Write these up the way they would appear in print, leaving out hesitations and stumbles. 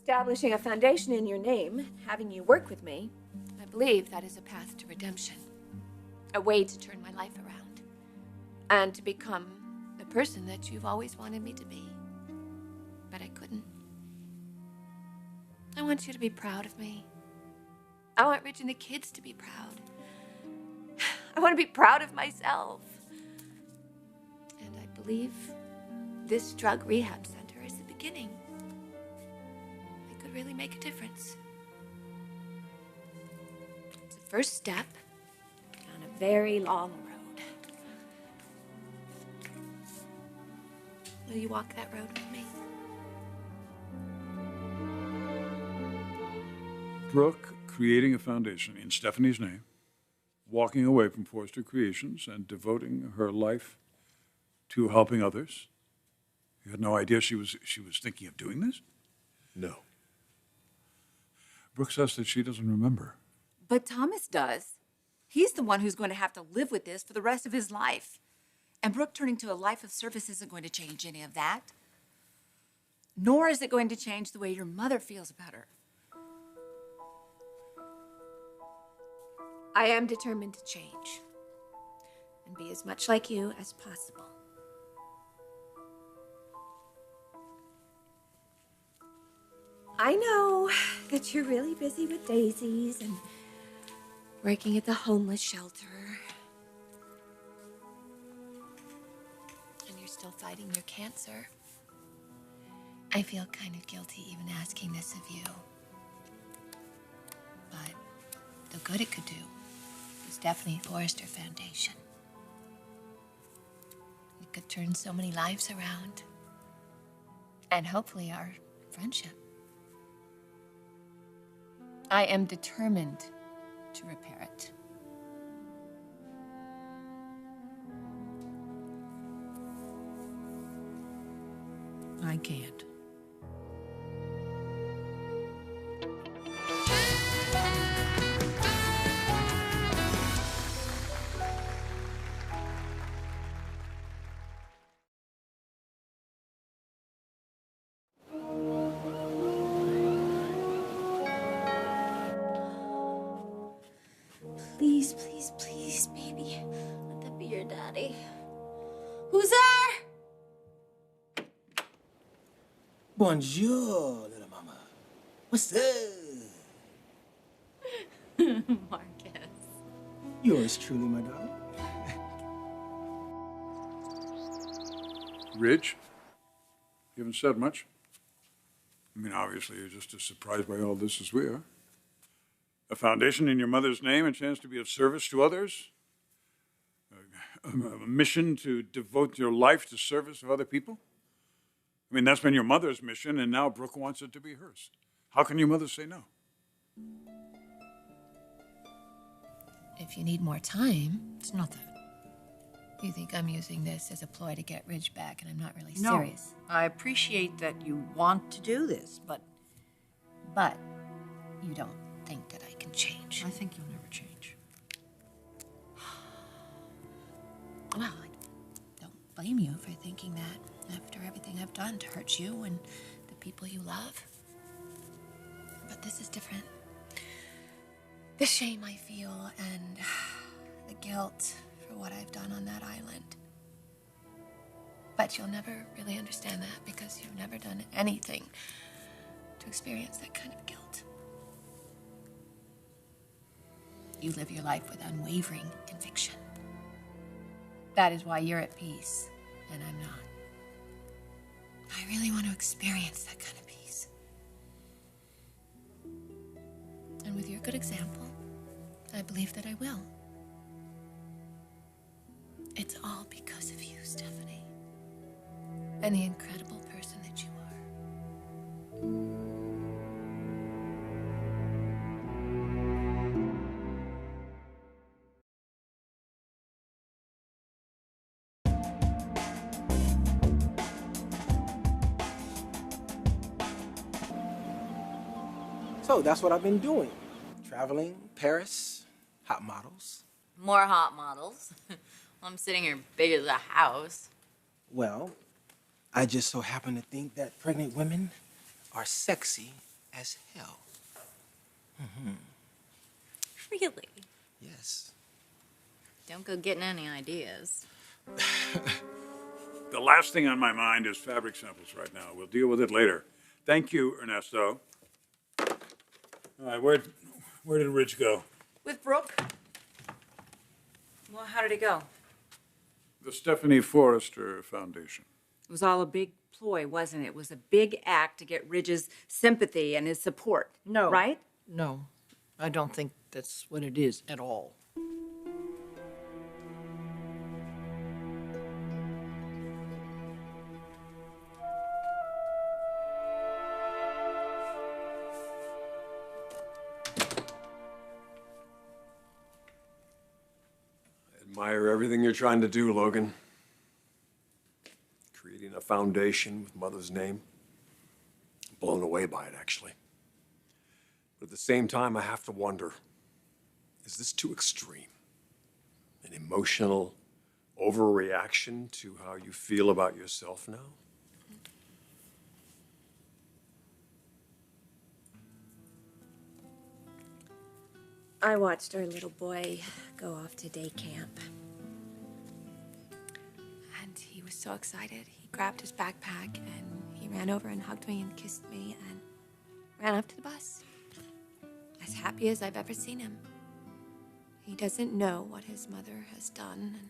establishing a foundation in your name, having you work with me, I believe that is a path to redemption. A way to turn my life around. And to become the person that you've always wanted me to be. But I couldn't. I want you to be proud of me. I want Rich and the kids to be proud. I want to be proud of myself. And I believe this drug rehab center is the beginning. It could really make a difference. It's the first step on a very long road. Will you walk that road with me? Brooke creating a foundation in Stephanie's name, walking away from Forrester Creations and devoting her life to helping others. You had no idea she was thinking of doing this? No. Brooke says that she doesn't remember. But Thomas does. He's the one who's going to have to live with this for the rest of his life. And Brooke turning to a life of service isn't going to change any of that. Nor is it going to change the way your mother feels about her. I am determined to change. And be as much like you as possible. I know that you're really busy with daisies and working at the homeless shelter. And you're still fighting your cancer. I feel kind of guilty even asking this of you. But the good it could do is definitely Forrester Foundation. It could turn so many lives around. And hopefully our friendship. I am determined to repair it. I can't. Please, please, please, baby. Let that be your daddy. Who's there? Bonjour, little mama. What's up? Marcus. Yours truly, my darling. Ridge, you haven't said much. I mean, obviously, you're just as surprised by all this as we are. A foundation in your mother's name, a chance to be of service to others, a mission to devote your life to service of other people. I mean, that's been your mother's mission, and now Brooke wants it to be hers. How can your mother say no? If you need more time, it's not that. You think I'm using this as a ploy to get Ridge back, and I'm not really serious. No, I appreciate that you want to do this, but you don't think that I can change. I think you'll never change. Well, I don't blame you for thinking that after everything I've done to hurt you and the people you love. But this is different. The shame I feel and the guilt for what I've done on that island. But you'll never really understand that because you've never done anything to experience that kind of guilt. You live your life with unwavering conviction. That is why you're at peace, and I'm not. I really want to experience that kind of peace. And with your good example, I believe that I will. It's all because of you, Stephanie. And the incredible person that you are. So that's what I've been doing. Traveling, Paris, hot models. More hot models. I'm sitting here big as a house. Well, I just so happen to think that pregnant women are sexy as hell. Really? Yes. Don't go getting any ideas. The last thing on my mind is fabric samples right now. We'll deal with it later. Thank you, Ernesto. All right, where did Rich go? With Brooke? Well, how did it go? The Stephanie Forrester Foundation. It was all a big ploy, wasn't it? It was a big act to get Ridge's sympathy and his support. No. Right? No, I don't think that's what it is at all. Admire everything you're trying to do, Logan. Creating a foundation with Mother's name. I'm blown away by it, actually. But at the same time, I have to wonder, is this too extreme? An emotional overreaction to how you feel about yourself now? I watched our little boy go off to day camp. And he was so excited. He grabbed his backpack and he ran over and hugged me and kissed me and ran off to the bus. As happy as I've ever seen him. He doesn't know what his mother has done and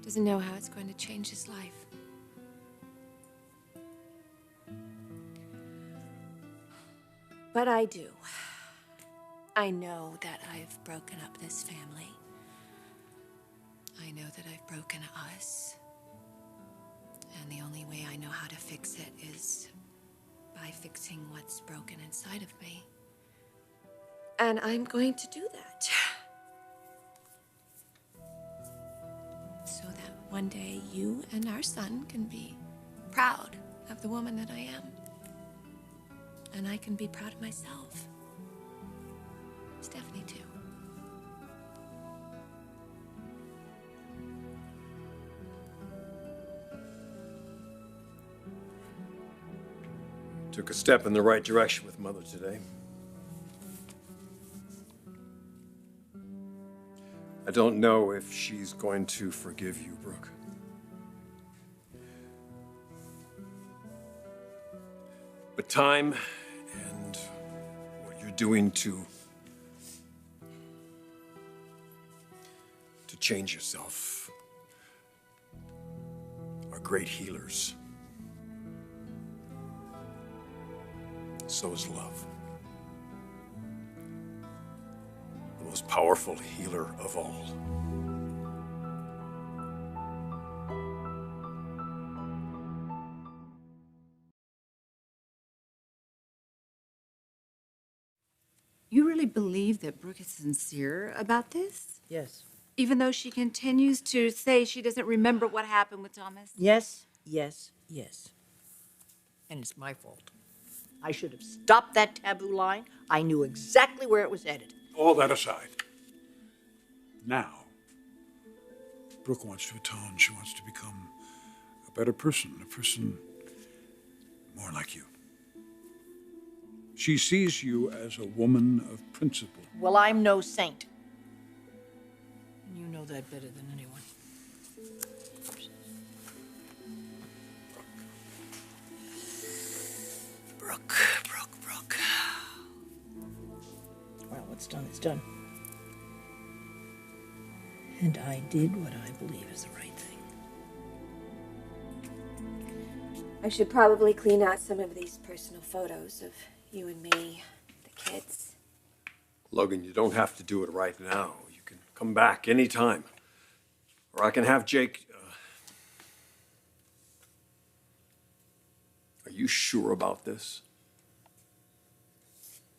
doesn't know how it's going to change his life. But I do. I know that I've broken up this family. I know that I've broken us. And the only way I know how to fix it is by fixing what's broken inside of me. And I'm going to do that. So that one day you and our son can be proud of the woman that I am. And I can be proud of myself. Stephanie, too. Took a step in the right direction with Mother today. I don't know if she's going to forgive you, Brooke. But time and what you're doing to change yourself are great healers. So is love. The most powerful healer of all. You really believe that Brooke is sincere about this? Yes. Even though she continues to say she doesn't remember what happened with Thomas? Yes, yes, yes. And it's my fault. I should have stopped that taboo line. I knew exactly where it was headed. All that aside, now, Brooke wants to atone. She wants to become a better person, a person more like you. She sees you as a woman of principle. Well, I'm no saint. You know that better than anyone. Brooke. Well, what's done is done. And I did what I believe is the right thing. I should probably clean out some of these personal photos of you and me, the kids. Logan, you don't have to do it right now. You can come back anytime. Or I can have Jake... Are you sure about this?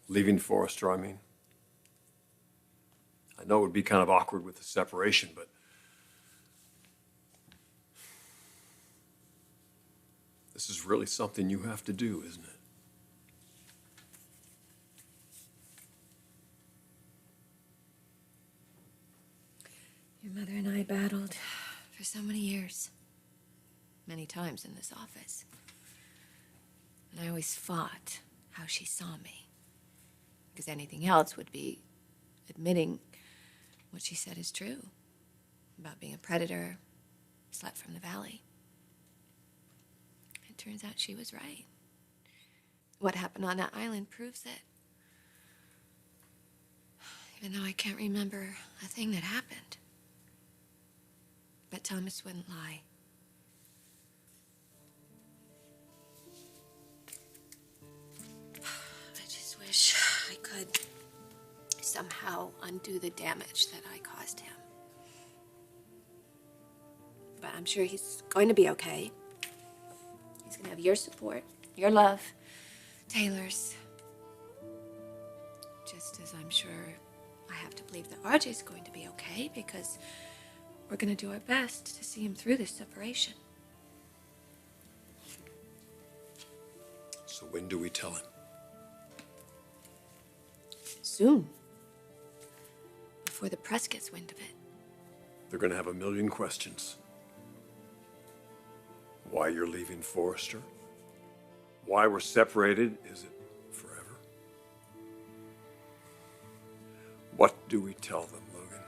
Leaving Forrester, I mean. I know it would be kind of awkward with the separation, but... This is really something you have to do, isn't it? Your mother and I battled for so many years. Many times in this office. And I always fought how she saw me. Because anything else would be admitting what she said is true about being a predator, slut from the valley. It turns out she was right. What happened on that island proves it. Even though I can't remember a thing that happened. But Thomas wouldn't lie. I just wish I could somehow undo the damage that I caused him. But I'm sure he's going to be okay. He's going to have your support, your love, Taylor's. Just as I'm sure I have to believe that RJ's going to be okay, because we're going to do our best to see him through this separation. So when do we tell him? Soon. Before the press gets wind of it. They're going to have a million questions. Why you're leaving Forrester? Why we're separated? Is it forever? What do we tell them, Logan?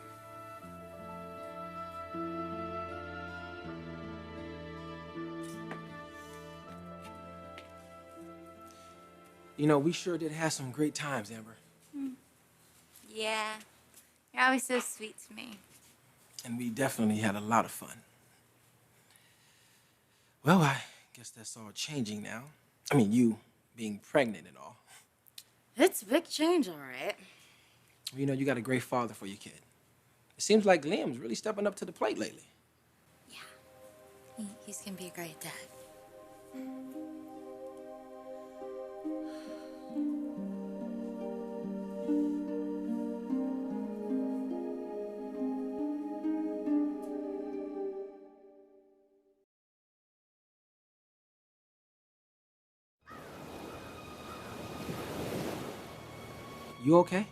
You know, we sure did have some great times, Amber. Yeah. You're always so sweet to me. And we definitely had a lot of fun. Well, I guess that's all changing now. I mean, you being pregnant and all. It's a big change, all right. You know, you got a great father for your kid. It seems like Liam's really stepping up to the plate lately. Yeah. He's gonna be a great dad. You okay?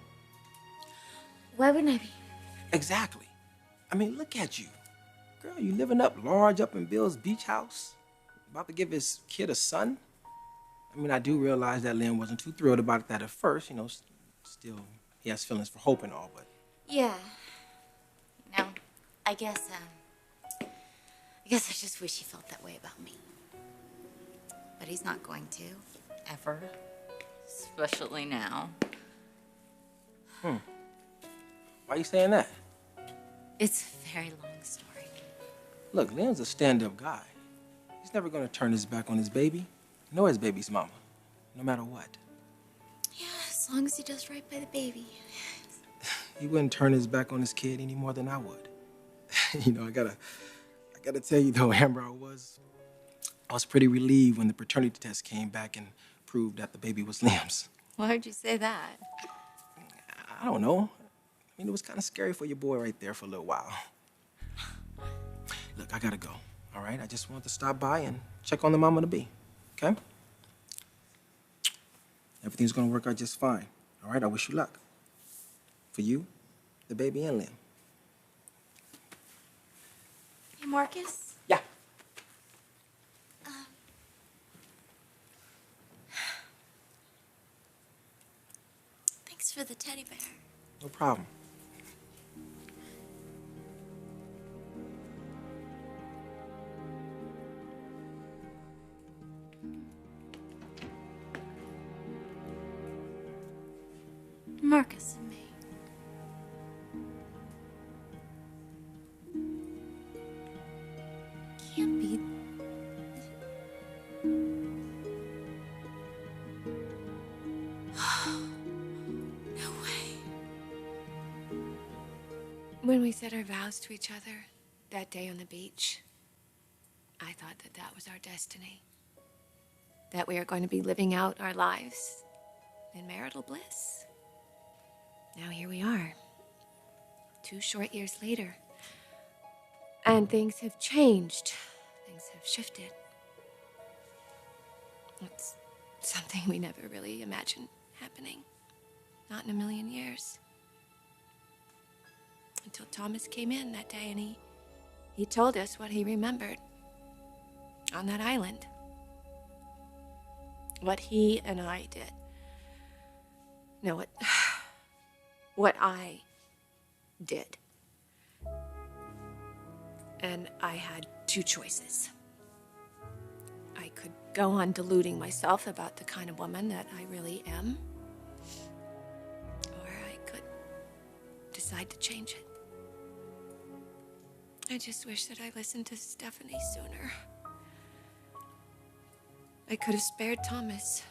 Why wouldn't I be? Exactly. I mean, look at you. Girl, you living up large up in Bill's beach house? About to give his kid a son? I mean, I do realize that Liam wasn't too thrilled about that at first. You know, still, he has feelings for Hope and all, but... Yeah. No, I guess I just wish he felt that way about me. But he's not going to, ever. Especially now. Why you saying that? It's a very long story. Look, Liam's a stand-up guy. He's never gonna turn his back on his baby, nor his baby's mama, no matter what. Yeah, as long as he does right by the baby. He wouldn't turn his back on his kid any more than I would. You know, I gotta tell you though, Amber, I was pretty relieved when the paternity test came back and proved that the baby was Liam's. Why'd you say that? I don't know. I mean, it was kind of scary for your boy right there for a little while. Look, I gotta go, all right? I just wanted to stop by and check on the mama to be, okay? Everything's gonna work out just fine, all right? I wish you luck. For you, the baby, and Liam. Hey, Marcus? Yeah. Thanks for the teddy bear. No problem. Marcus and me. Can't be. No way. When we said our vows to each other that day on the beach, I thought that that was our destiny. That we are going to be living out our lives in marital bliss. Now here we are, 2 short years later. And things have changed. Things have shifted. It's something we never really imagined happening. Not in a million years. Until Thomas came in that day and he told us what he remembered on that island. What he and I did. know what I did. And I had two choices. I could go on deluding myself about the kind of woman that I really am, or I could decide to change it. I just wish that I listened to Stephanie sooner. I could have spared Thomas.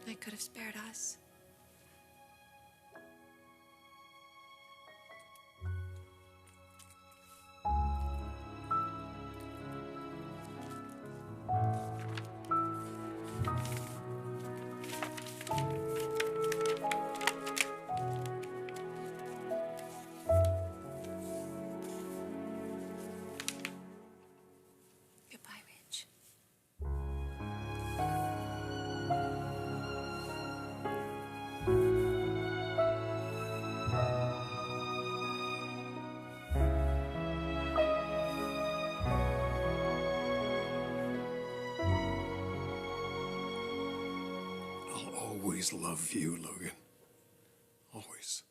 I could have spared us. Goodbye, Rich. I'll always love you, Logan. Always.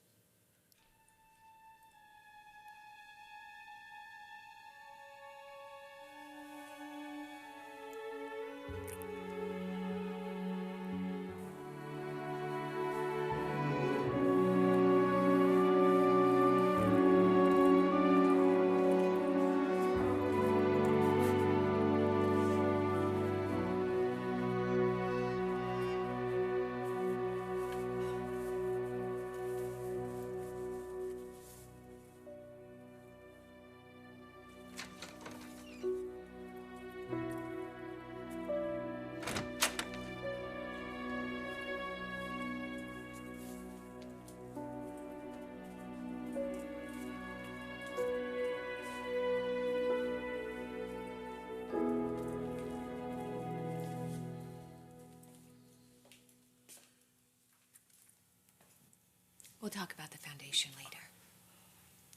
We'll talk about the foundation later.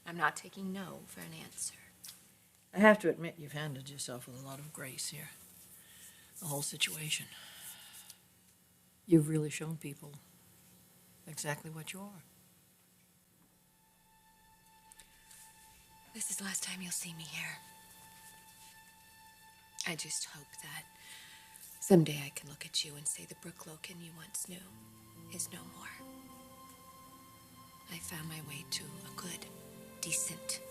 I'm not taking no for an answer. I have to admit you've handled yourself with a lot of grace here. The whole situation. You've really shown people exactly what you are. This is the last time you'll see me here. I just hope that someday I can look at you and say the Brooke Logan you once knew is no more. I found my way to a good, decent,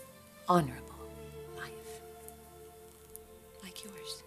honorable life. Like yours.